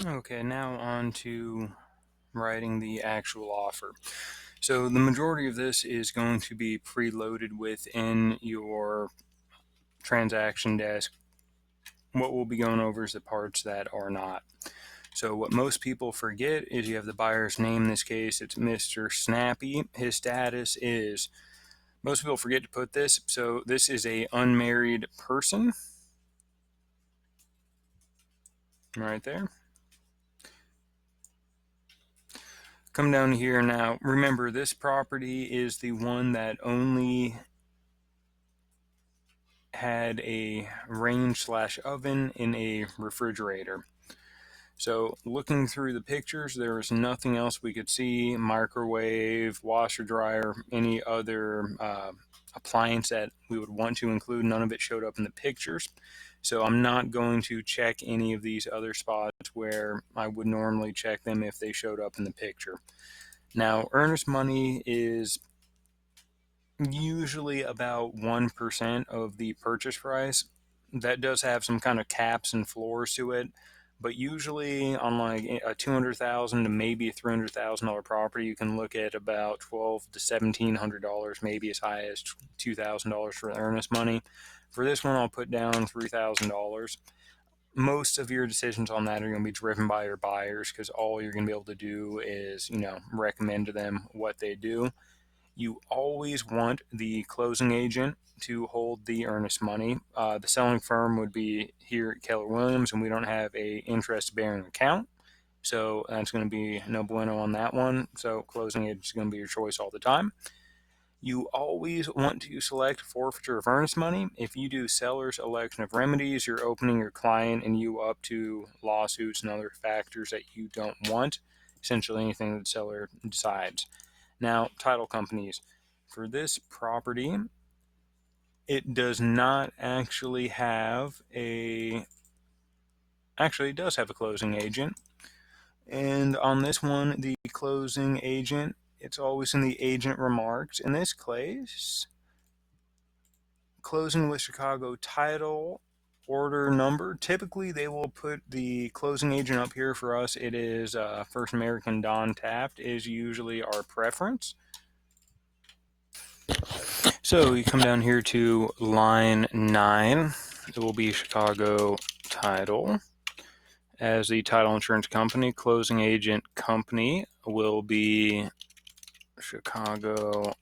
Okay, now on to writing the actual offer. So the majority of this is going to be preloaded within your transaction desk. What we'll be going over is the parts that are not. So what most people forget is you have the buyer's name. In this case, it's Mr. Snappy. His status is, most people forget to put this, so this is a unmarried person right there. Come down here now. Remember, this property is the one that only had a range/oven in a refrigerator. So looking through the pictures, there was nothing else we could see: microwave, washer, dryer, any other appliance that we would want to include. None of it showed up in the pictures. So I'm not going to check any of these other spots where I would normally check them if they showed up in the picture. Now, earnest money is usually about 1% of the purchase price. That does have some kind of caps and floors to it, but usually on like a $200,000 to maybe a $300,000 property, you can look at about $1,200 to $1,700, maybe as high as $2,000 for earnest money. For this one, I'll put down $3,000. Most of your decisions on that are going to be driven by your buyers, because all you're going to be able to do is, recommend to them what they do. You always want the closing agent to hold the earnest money. The selling firm would be here at Keller Williams, and we don't have a interest-bearing account, so that's going to be no bueno on that one. So closing agent is going to be your choice all the time. You always want to select forfeiture of earnest money. If you do seller's election of remedies, you're opening your client and you up to lawsuits and other factors that you don't want, essentially anything that the seller decides. Now, title companies. For this property, it does not actually have actually, it does have a closing agent. And on this one, the closing agent, it's always in the agent remarks. In this case, closing with Chicago title order number. Typically, they will put the closing agent up here. For us, it is First American Don Taft is usually our preference. So you come down here to line 9. It will be Chicago Title. As the title insurance company, closing agent company will be Chicago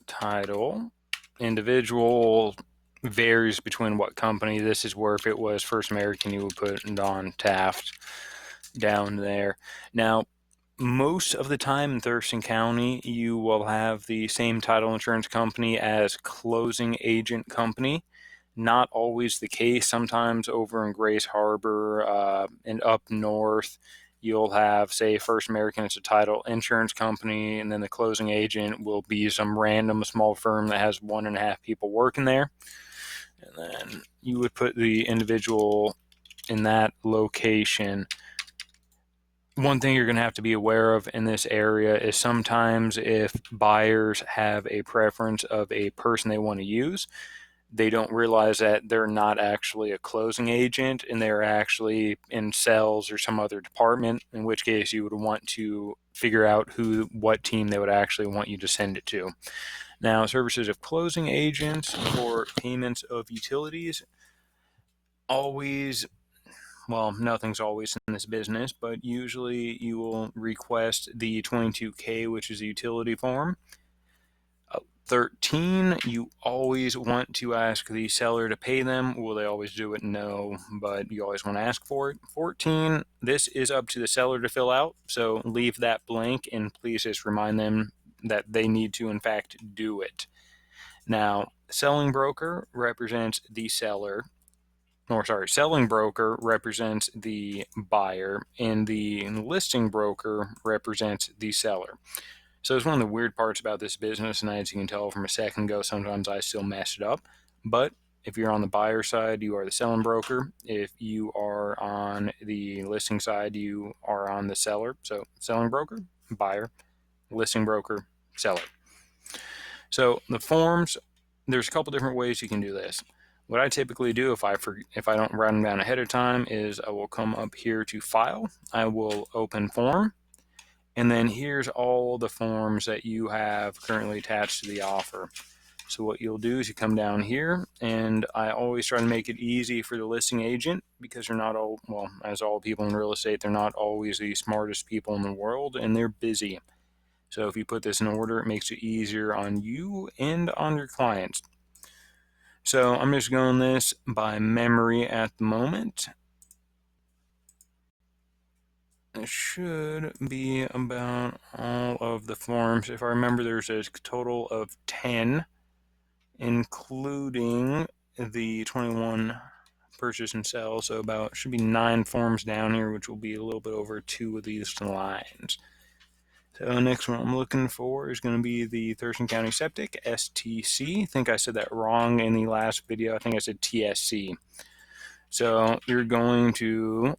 Title. Individual varies between what company. This is where if it was First American, you would put Don Taft down there. Now, most of the time in Thurston County, you will have the same title insurance company as closing agent company. Not always the case. Sometimes over in Grace Harbor and up north, you'll have, say, First American, it's a title insurance company, and then the closing agent will be some random small firm that has 1.5 people working there. And then you would put the individual in that location. One thing you're going to have to be aware of in this area is sometimes if buyers have a preference of a person they want to use, they don't realize that they're not actually a closing agent and they're actually in sales or some other department, in which case you would want to figure out what team they would actually want you to send it to. Now, services of closing agents for payments of utilities, always, well, nothing's always in this business, but usually you will request the 22K, which is a utility form. 13, you always want to ask the seller to pay them. Will they always do it? No, but you always want to ask for it. 14, this is up to the seller to fill out, so leave that blank and please just remind them that they need to, in fact, do it. Now, selling broker represents the seller. Selling broker represents the buyer, and the listing broker represents the seller. So it's one of the weird parts about this business, and as you can tell from a second ago, sometimes I still mess it up. But if you're on the buyer side, you are the selling broker. If you are on the listing side, you are on the seller. So selling broker, buyer, listing broker, seller. So the forms, there's a couple different ways you can do this. What I typically do if I don't write them down ahead of time is I will come up here to File, I will open Form, and then here's all the forms that you have currently attached to the offer. So what you'll do is you come down here, and I always try to make it easy for the listing agent, because they're not all, well, as all people in real estate, they're not always the smartest people in the world, and they're busy. So if you put this in order, it makes it easier on you and on your clients. So I'm just going this by memory at the moment. It should be about all of the forms. If I remember, there's a total of 10, including the 21 purchase and sell. So about should be 9 forms down here, which will be a little bit over 2 of these lines. So next one I'm looking for is going to be the Thurston County Septic, STC. I think I said that wrong in the last video. I think I said TSC. So you're going to